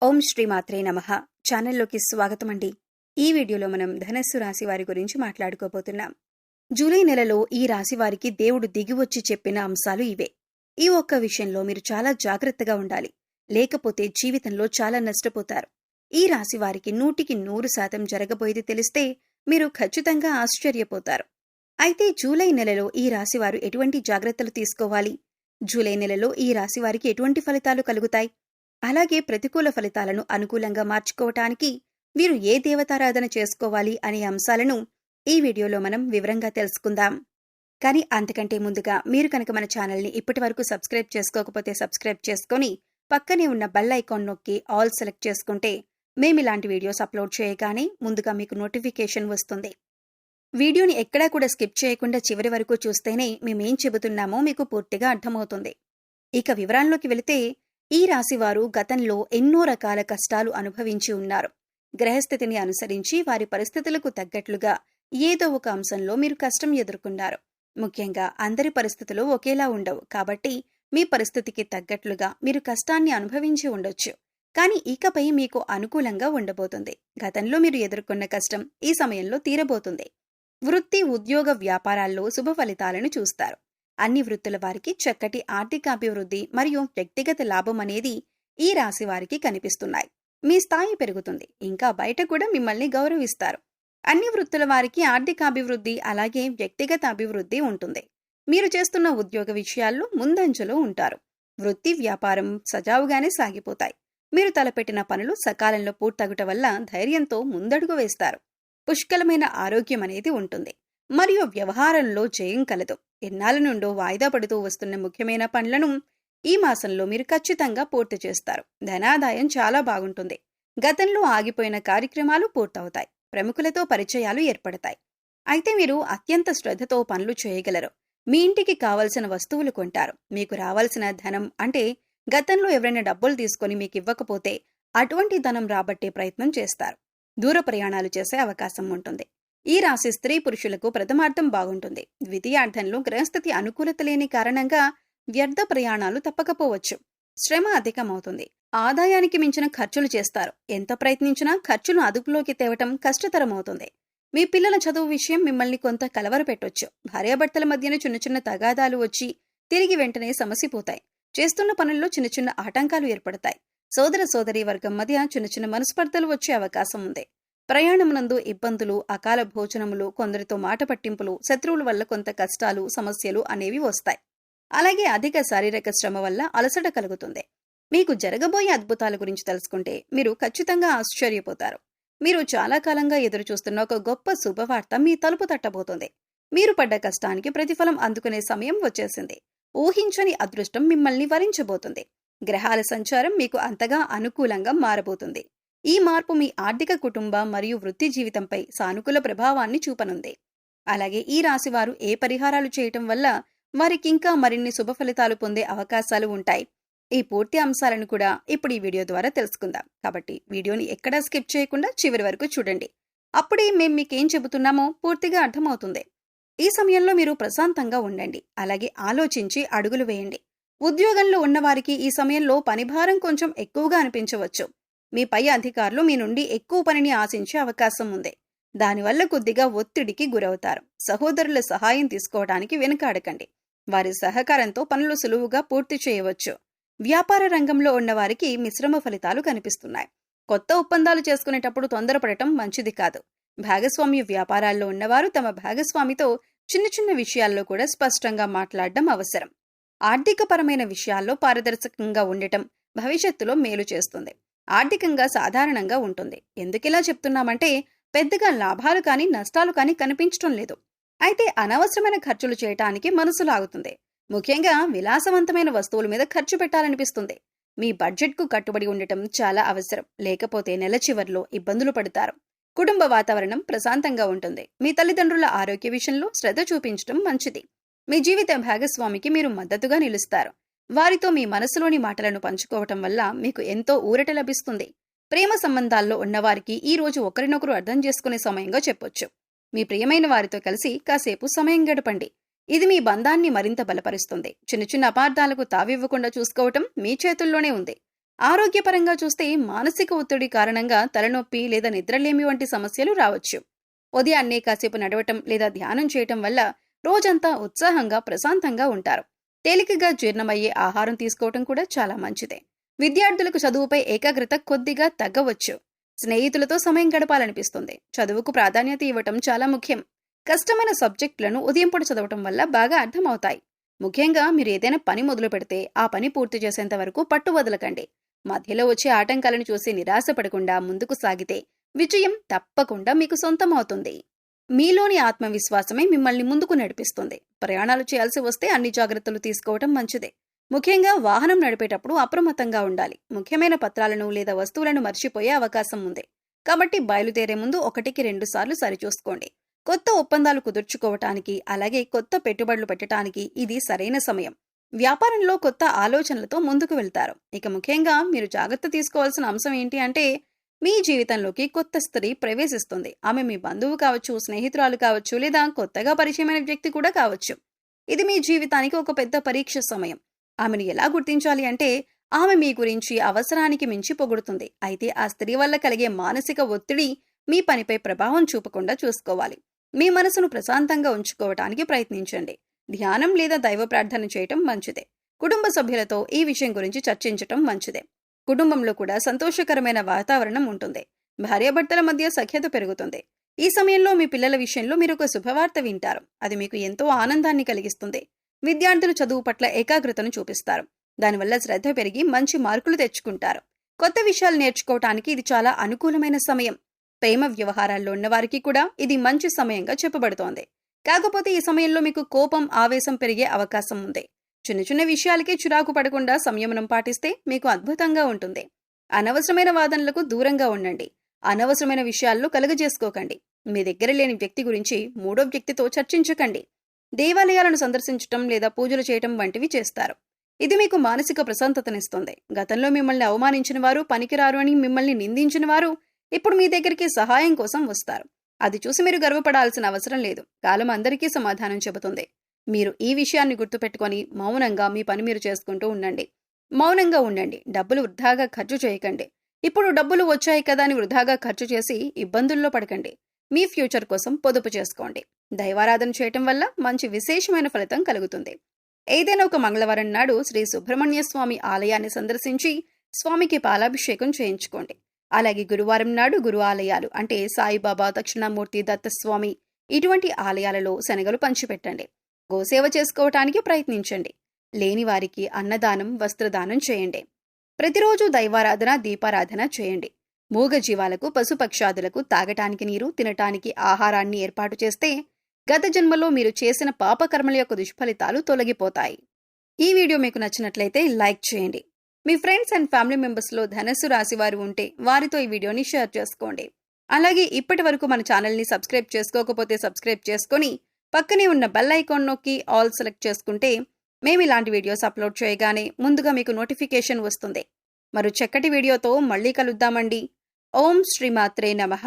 ఓం శ్రీ మాత్రే నమః. ఛానల్లోకి స్వాగతం అండి. ఈ వీడియోలో మనం ధనస్సు రాశి వారి గురించి మాట్లాడుకోబోతున్నాం. జూలై నెలలో ఈ రాశి వారికి దేవుడు దిగివచ్చి చెప్పిన అంశాలు ఇవే. ఈ ఒక్క విషయంలో మీరు చాలా జాగ్రత్తగా ఉండాలి, లేకపోతే జీవితంలో చాలా నష్టపోతారు. ఈ రాశి వారికి 100% జరగబోయేది తెలిస్తే మీరు ఖచ్చితంగా ఆశ్చర్యపోతారు. అయితే జూలై నెలలో ఈ రాశి వారు ఎటువంటి జాగ్రత్తలు తీసుకోవాలి, జూలై నెలలో ఈ రాశి వారికి ఎటువంటి ఫలితాలు కలుగుతాయి, అలాగే ప్రతికూల ఫలితాలను అనుకూలంగా మార్చుకోవటానికి మీరు ఏ దేవతారాధన చేసుకోవాలి అనే అంశాలను ఈ వీడియోలో మనం వివరంగా తెలుసుకుందాం. కానీ అంతకంటే ముందుగా మీరు కనుక మన ఛానల్ని ఇప్పటివరకు సబ్స్క్రైబ్ చేసుకోకపోతే సబ్స్క్రైబ్ చేసుకొని పక్కనే ఉన్న బెల్ ఐకాన్ నొక్కి ఆల్ సెలెక్ట్ చేసుకుంటే మేమిలాంటి వీడియోస్ అప్లోడ్ చేయగానే ముందుగా మీకు నోటిఫికేషన్ వస్తుంది. వీడియోని ఎక్కడా కూడా స్కిప్ చేయకుండా చివరి వరకు చూస్తేనే మేమేం చెబుతున్నామో మీకు పూర్తిగా అర్థమవుతుంది. ఇక వివరాల్లోకి వెళితే ఈ రాశివారు గతంలో ఎన్నో రకాల కష్టాలు అనుభవించి ఉన్నారు. గ్రహస్థితిని అనుసరించి వారి పరిస్థితులకు తగ్గట్లుగా ఏదో ఒక అంశంలో మీరు కష్టం ఎదుర్కొన్నారు. ముఖ్యంగా అందరి పరిస్థితులు ఒకేలా ఉండవు కాబట్టి మీ పరిస్థితికి తగ్గట్లుగా మీరు కష్టాన్ని అనుభవించి ఉండొచ్చు. కానీ ఇకపై మీకు అనుకూలంగా ఉండబోతుంది. గతంలో మీరు ఎదుర్కొన్న కష్టం ఈ సమయంలో తీరబోతుంది. వృత్తి, ఉద్యోగ, వ్యాపారాల్లో శుభ ఫలితాలను చూస్తారు. అన్ని వృత్తుల వారికి చక్కటి ఆర్థికాభివృద్ధి మరియు వ్యక్తిగత లాభం అనేది ఈ రాశి వారికి కనిపిస్తున్నాయి. మీ స్థాయి పెరుగుతుంది, ఇంకా బయట కూడా మిమ్మల్ని గౌరవిస్తారు. అన్ని వృత్తుల వారికి ఆర్థికాభివృద్ధి అలాగే వ్యక్తిగత అభివృద్ధి ఉంటుంది. మీరు చేస్తున్న ఉద్యోగ విషయాల్లో ముందంజలో ఉంటారు. వృత్తి, వ్యాపారం సజావుగానే సాగిపోతాయి. మీరు తలపెట్టిన పనులు సకాలంలో పూర్తగుట వల్ల ధైర్యంతో ముందడుగు వేస్తారు. పుష్కలమైన ఆరోగ్యం అనేది ఉంటుంది మరియు వ్యవహారంలో జయం కలదు. ఎన్నాళ్ళ నుండో వాయిదా పడుతూ వస్తున్న ముఖ్యమైన పనులను ఈ మాసంలో మీరు ఖచ్చితంగా పూర్తి చేస్తారు. ధనాదాయం చాలా బాగుంటుంది. గతంలో ఆగిపోయిన కార్యక్రమాలు పూర్తవుతాయి. ప్రముఖులతో పరిచయాలు ఏర్పడతాయి. అయితే మీరు అత్యంత శ్రద్ధతో పనులు చేయగలరు. మీ ఇంటికి కావలసిన వస్తువులు కొంటారు. మీకు రావాల్సిన ధనం అంటే గతంలో ఎవరైనా డబ్బులు తీసుకొని మీకు ఇవ్వకపోతే అటువంటి ధనం రాబట్టే ప్రయత్నం చేస్తారు. దూర ప్రయాణాలు చేసే అవకాశం ఉంటుంది. ఈ రాశి స్త్రీ పురుషులకు ప్రథమార్థం బాగుంటుంది. ద్వితీయార్థంలో గ్రహస్థితి అనుకూలత లేని కారణంగా వ్యర్థ ప్రయాణాలు తప్పకపోవచ్చు. శ్రమ అధికమవుతుంది. ఆదాయానికి మించిన ఖర్చులు చేస్తారు. ఎంత ప్రయత్నించినా ఖర్చును అదుపులోకి తేవటం కష్టతరమవుతుంది. మీ పిల్లల చదువు విషయం మిమ్మల్ని కొంత కలవరపెట్టొచ్చు. భార్యాభర్తల మధ్యన చిన్న చిన్న తగాదాలు వచ్చి తిరిగి వెంటనే సమసిపోతాయి. చేస్తున్న పనుల్లో చిన్న చిన్న ఆటంకాలు ఏర్పడతాయి. సోదర సోదరీ వర్గం మధ్య చిన్న చిన్న మనస్పర్ధలు వచ్చే అవకాశం ఉంది. ప్రయాణమునందు ఇబ్బందులు, అకాల భోజనములు, కొందరితో మాట పట్టింపులు, శత్రువుల వల్ల కొంత కష్టాలు, సమస్యలు అనేవి వస్తాయి. అలాగే అధిక శారీరక శ్రమ వల్ల అలసట కలుగుతుంది. మీకు జరగబోయే అద్భుతాల గురించి తెలుసుకుంటే మీరు ఖచ్చితంగా ఆశ్చర్యపోతారు. మీరు చాలా కాలంగా ఎదురుచూస్తున్న ఒక గొప్ప శుభవార్త మీ తలుపు తట్టబోతుంది. మీరు పడ్డ కష్టానికి ప్రతిఫలం అందుకునే సమయం వచ్చేసింది. ఊహించని అదృష్టం మిమ్మల్ని వరించబోతుంది. గ్రహాల సంచారం మీకు అంతగా అనుకూలంగా మారబోతుంది. ఈ మార్పు మీ ఆర్థిక, కుటుంబ మరియు వృత్తి జీవితంపై సానుకూల ప్రభావాన్ని చూపనుంది. అలాగే ఈ రాశివారు ఏ పరిహారాలు చేయటం వల్ల వారికి ఇంకా మరిన్ని శుభ ఫలితాలు పొందే అవకాశాలు ఉంటాయి, ఈ పూర్తి అంశాలను కూడా ఇప్పుడు ఈ వీడియో ద్వారా తెలుసుకుందాం. కాబట్టి వీడియోని ఎక్కడా స్కిప్ చేయకుండా చివరి వరకు చూడండి. అప్పుడే మేం మీకేం చెబుతున్నామో పూర్తిగా అర్థమవుతుంది. ఈ సమయంలో మీరు ప్రశాంతంగా ఉండండి. అలాగే ఆలోచించి అడుగులు వేయండి. ఉద్యోగంలో ఉన్నవారికి ఈ సమయంలో పనిభారం కొంచెం ఎక్కువగా అనిపించవచ్చు. మీ పై అధికారులు మీ నుండి ఎక్కువ పనిని ఆశించే అవకాశం ఉంది. దానివల్ల కొద్దిగా ఒత్తిడికి గురవుతారు. సహోదరుల సహాయం తీసుకోవడానికి వెనుకాడకండి. వారి సహకారంతో పనులు సులువుగా పూర్తి చేయవచ్చు. వ్యాపార రంగంలో ఉన్నవారికి మిశ్రమ ఫలితాలు కనిపిస్తున్నాయి. కొత్త ఒప్పందాలు చేసుకునేటప్పుడు తొందరపడటం మంచిది కాదు. భాగస్వామ్య వ్యాపారాల్లో ఉన్నవారు తమ భాగస్వామితో చిన్న చిన్న విషయాల్లో కూడా స్పష్టంగా మాట్లాడడం అవసరం. ఆర్థికపరమైన విషయాల్లో పారదర్శకంగా ఉండటం భవిష్యత్తులో మేలు చేస్తుంది. ఆర్థికంగా సాధారణంగా ఉంటుంది. ఎందుకిలా చెప్తున్నామంటే పెద్దగా లాభాలు కానీ నష్టాలు కానీ కనిపించడం లేదు. అయితే అనవసరమైన ఖర్చులు చేయటానికి మనసు లాగుతుంది. ముఖ్యంగా విలాసవంతమైన వస్తువుల మీద ఖర్చు పెట్టాలనిపిస్తుంది. మీ బడ్జెట్కు కట్టుబడి ఉండటం చాలా అవసరం. లేకపోతే నెల చివర్లో ఇబ్బందులు పడతారు. కుటుంబ వాతావరణం ప్రశాంతంగా ఉంటుంది. మీ తల్లిదండ్రుల ఆరోగ్య విషయంలో శ్రద్ధ చూపించడం మంచిది. మీ జీవిత భాగస్వామికి మీరు మద్దతుగా నిలుస్తారు. వారితో మీ మనసులోని మాటలను పంచుకోవటం వల్ల మీకు ఎంతో ఊరట లభిస్తుంది. ప్రేమ సంబంధాల్లో ఉన్నవారికి ఈ రోజు ఒకరినొకరు అర్థం చేసుకునే సమయంగా చెప్పొచ్చు. మీ ప్రియమైన వారితో కలిసి కాసేపు సమయం గడపండి. ఇది మీ బంధాన్ని మరింత బలపరుస్తుంది. చిన్న చిన్న అపార్థాలకు తావివ్వకుండా చూసుకోవటం మీ చేతుల్లోనే ఉంది. ఆరోగ్యపరంగా చూస్తే మానసిక ఒత్తిడి కారణంగా తలనొప్పి లేదా నిద్రలేమి వంటి సమస్యలు రావచ్చు. ఉదయాన్నే కాసేపు నడవటం లేదా ధ్యానం చేయటం వల్ల రోజంతా ఉత్సాహంగా ప్రశాంతంగా ఉంటారు. తేలికగా జీర్ణమయ్యే ఆహారం తీసుకోవటం కూడా చాలా మంచిదే. విద్యార్థులకు చదువుపై ఏకాగ్రత కొద్దిగా తగ్గవచ్చు. స్నేహితులతో సమయం గడపాలనిపిస్తుంది. చదువుకు ప్రాధాన్యత ఇవ్వటం చాలా ముఖ్యం. కష్టమైన సబ్జెక్టులను ఉదయం పూట చదవటం వల్ల బాగా అర్థమవుతాయి. ముఖ్యంగా మీరు ఏదైనా పని మొదలు పెడితే ఆ పని పూర్తి చేసేంత వరకు పట్టు వదలకండి. మధ్యలో వచ్చే ఆటంకాలను చూసి నిరాశపడకుండా ముందుకు సాగితే విజయం తప్పకుండా మీకు సొంతమవుతుంది. మీలోని ఆత్మవిశ్వాసమే మిమ్మల్ని ముందుకు నడిపిస్తుంది. ప్రయాణాలు చేయాల్సి వస్తే అన్ని జాగ్రత్తలు తీసుకోవటం మంచిదే. ముఖ్యంగా వాహనం నడిపేటప్పుడు అప్రమత్తంగా ఉండాలి. ముఖ్యమైన పత్రాలను లేదా వస్తువులను మర్చిపోయే అవకాశం ఉంది. కాబట్టి బయలుదేరే ముందు 1-2 సార్లు సరిచూసుకోండి. కొత్త ఒప్పందాలు కుదుర్చుకోవటానికి, అలాగే కొత్త పెట్టుబడులు పెట్టడానికి ఇది సరైన సమయం. వ్యాపారంలో కొత్త ఆలోచనలతో ముందుకు వెళ్తారు. ఇక ముఖ్యంగా మీరు జాగ్రత్త తీసుకోవాల్సిన అంశం ఏంటి అంటే, మీ జీవితంలోకి కొత్త స్త్రీ ప్రవేశిస్తుంది. ఆమె మీ బంధువు కావచ్చు, స్నేహితురాలు కావచ్చు, లేదా కొత్తగా పరిచయమైన వ్యక్తి కూడా కావచ్చు. ఇది మీ జీవితానికి ఒక పెద్ద పరీక్ష సమయం. ఆమెను ఎలా గుర్తించాలి అంటే, ఆమె మీ గురించి అవసరానికి మించి పొగుడుతుంది. అయితే ఆ స్త్రీ వల్ల కలిగే మానసిక ఒత్తిడి మీ పనిపై ప్రభావం చూపకుండా చూసుకోవాలి. మీ మనసును ప్రశాంతంగా ఉంచుకోవటానికి ప్రయత్నించండి. ధ్యానం లేదా దైవ ప్రార్థన చేయటం మంచిదే. కుటుంబ సభ్యులతో ఈ విషయం గురించి చర్చించటం మంచిదే. కుటుంబంలో కూడా సంతోషకరమైన వాతావరణం ఉంటుంది. భార్యాభర్తల మధ్య సఖ్యత పెరుగుతుంది. ఈ సమయంలో మీ పిల్లల విషయంలో మీరు ఒక శుభవార్త వింటారు. అది మీకు ఎంతో ఆనందాన్ని కలిగిస్తుంది. విద్యార్థులు చదువు పట్ల ఏకాగ్రతను చూపిస్తారు. దానివల్ల శ్రద్ధ పెరిగి మంచి మార్కులు తెచ్చుకుంటారు. కొత్త విషయాలు నేర్చుకోవటానికి ఇది చాలా అనుకూలమైన సమయం. ప్రేమ వ్యవహారాల్లో ఉన్నవారికి కూడా ఇది మంచి సమయంగా చెప్పబడుతోంది. కాకపోతే ఈ సమయంలో మీకు కోపం, ఆవేశం పెరిగే అవకాశం ఉంది. చిన్న చిన్న విషయాలకే చిరాకు పడకుండా సంయమనం పాటిస్తే మీకు అద్భుతంగా ఉంటుంది. అనవసరమైన వాదనలకు దూరంగా ఉండండి. అనవసరమైన విషయాల్లో కలుగజేసుకోకండి. మీ దగ్గర లేని వ్యక్తి గురించి మూడో వ్యక్తితో చర్చించకండి. దేవాలయాలను సందర్శించటం లేదా పూజలు చేయటం వంటివి చేస్తారు. ఇది మీకు మానసిక ప్రశాంతతనిస్తుంది. గతంలో మిమ్మల్ని అవమానించిన వారు, పనికిరారు అని మిమ్మల్ని నిందించిన వారు ఇప్పుడు మీ దగ్గరికి సహాయం కోసం వస్తారు. అది చూసి మీరు గర్వపడాల్సిన అవసరం లేదు. కాలం అందరికీ సమాధానం చెబుతుంది. మీరు ఈ విషయాన్ని గుర్తుపెట్టుకొని మౌనంగా మీ పని మీరు చేసుకుంటూ ఉండండి. మౌనంగా ఉండండి. డబ్బులు వృధాగా ఖర్చు చేయకండి. ఇప్పుడు డబ్బులు వచ్చాయి కదా అని వృధాగా ఖర్చు చేసి ఇబ్బందుల్లో పడకండి. మీ ఫ్యూచర్ కోసం పొదుపు చేసుకోండి. దైవారాధన చేయటం వల్ల మంచి విశేషమైన ఫలితం కలుగుతుంది. ఏదైనా ఒక మంగళవారం నాడు శ్రీ సుబ్రహ్మణ్య స్వామి ఆలయాన్ని సందర్శించి స్వామికి పాలాభిషేకం చేయించుకోండి. అలాగే గురువారం నాడు గురు ఆలయాలు అంటే సాయిబాబా, దక్షిణామూర్తి, దత్తస్వామి ఇటువంటి ఆలయాలలో శనగలు పంచిపెట్టండి. గోసేవ చేసుకోవటానికి ప్రయత్నించండి. లేని వారికి అన్నదానం, వస్త్రదానం చేయండి. ప్రతిరోజు దైవారాధన, దీపారాధన చేయండి. మూగ జీవాలకు, పశుపక్షాదులకు తాగటానికి నీరు, తినటానికి ఆహారాన్ని ఏర్పాటు చేస్తే గత జన్మలో మీరు చేసిన పాపకర్మల యొక్క దుష్ఫలితాలు తొలగిపోతాయి. ఈ వీడియో మీకు నచ్చినట్లయితే లైక్ చేయండి. మీ ఫ్రెండ్స్ అండ్ ఫ్యామిలీ మెంబర్స్లో ధనస్సు రాశి వారు ఉంటే వారితో ఈ వీడియోని షేర్ చేసుకోండి. అలాగే ఇప్పటి వరకు మన ఛానల్ని సబ్స్క్రైబ్ చేసుకోకపోతే సబ్స్క్రైబ్ చేసుకొని పక్కనే ఉన్న బెల్ ఐకాన్ నొక్కి ఆల్ సెలెక్ట్ చేసుకుంటే మేము ఇలాంటి వీడియోస్ అప్లోడ్ చేయగానే ముందుగా మీకు నోటిఫికేషన్ వస్తుంది. మరో చక్కటి వీడియోతో మళ్ళీ కలుద్దామండి. ఓం శ్రీమాత్రే నమః.